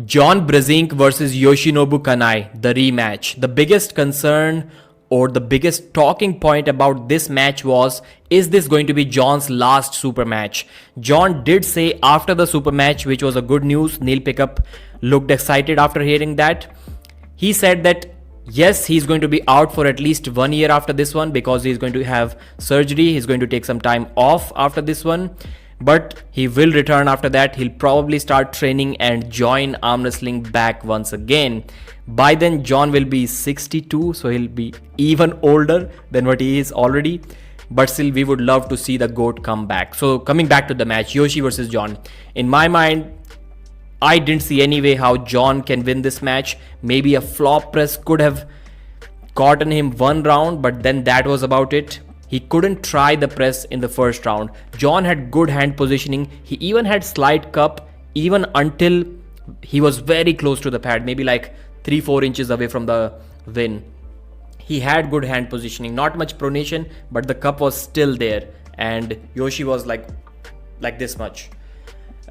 John BRZENK versus Yoshinobu Kanai, the rematch. The biggest concern or the biggest talking point about this match was, is this going to be John's last super match? John did say after the super match, which was a good news. Neil Pickup looked excited after hearing that. He said that yes, he's going to be out for at least 1 year after this one because he's going to have surgery. He's going to take some time off after this one. But he will return after that. He'll probably start training and join arm wrestling back once again. By then, John will be 62, so he'll be even older than what he is already. But still, we would love to see the GOAT come back. So coming back to the match, Yoshi versus John. In my mind, I didn't see any way how John can win this match. Maybe a flop press could have gotten him 1 round, but then that was about it. He couldn't try the press in the first round. John had good hand positioning. He even had slight cup even until he was very close to the pad, maybe like 3-4 inches away from the win. He had good hand positioning, not much pronation, but the cup was still there. And Yoshi was like this much,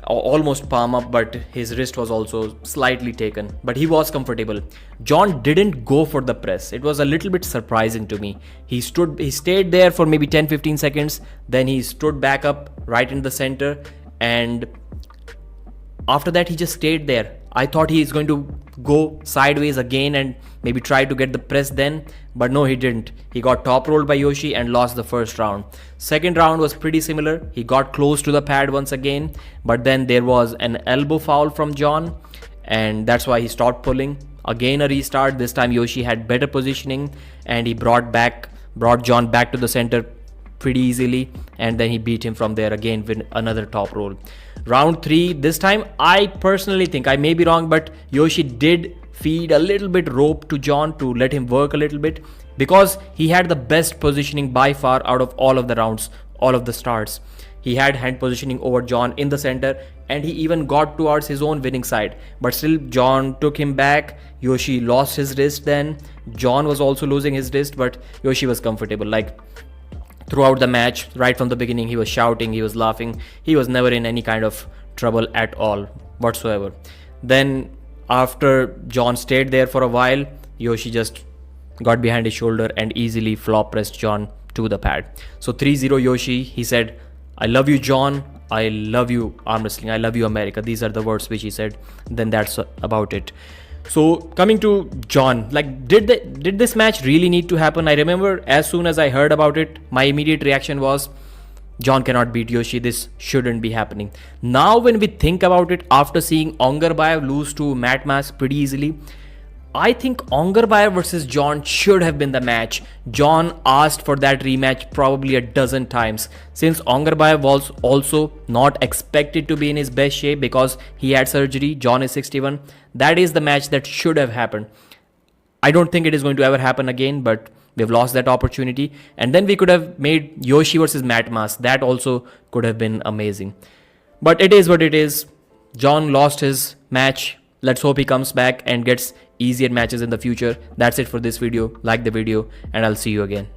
almost palm up, but his wrist was also slightly taken, but he was comfortable. John didn't go for the press. It was a little bit surprising to me. He stayed there for maybe 10-15 seconds, then he stood back up right in the center, and after that he just stayed there. I thought he is going to go sideways again and maybe try to get the press then, but no, he didn't. He got top rolled by Yoshi and lost the first round. Second round was pretty similar. He got close to the pad once again, but then there was an elbow foul from John, and that's why he stopped pulling. Again a restart. This time Yoshi had better positioning and he brought John back to the center pretty easily, and then he beat him from there again with another top roll. Round 3, this time I personally think, I may be wrong, but Yoshi did feed a little bit rope to John to let him work a little bit, because he had the best positioning by far out of all of the rounds, all of the starts. He had hand positioning over John in the center, and he even got towards his own winning side, but still John took him back. Yoshi lost his wrist then. John was also losing his wrist, but Yoshi was comfortable. Like throughout the match, right from the beginning, he was shouting, he was laughing. He was never in any kind of trouble at all whatsoever. Then after John stayed there for a while, Yoshi just got behind his shoulder and easily flop pressed John to the pad. So 3-0 Yoshi. He said, "I love you, John. I love you, arm wrestling. I love you, America." These are the words which he said. Then that's about it. So coming to John, like, did this match really need to happen? I remember as soon as I heard about it, my immediate reaction was, John cannot beat Yoshi. This shouldn't be happening. Now when we think about it, after seeing Ongarbayev lose to Matt Mask pretty easily, I think Ongarbayev versus John should have been the match. John asked for that rematch probably a dozen times. Since Ongarbayev was also not expected to be in his best shape because he had surgery, John is 61, that is the match that should have happened. I don't think it is going to ever happen again, but we've lost that opportunity. And then we could have made Yoshi versus Matt Mask. That also could have been amazing. But it is what it is. John lost his match. Let's hope he comes back and gets easier matches in the future. That's it for this video. Like the video and I'll see you again.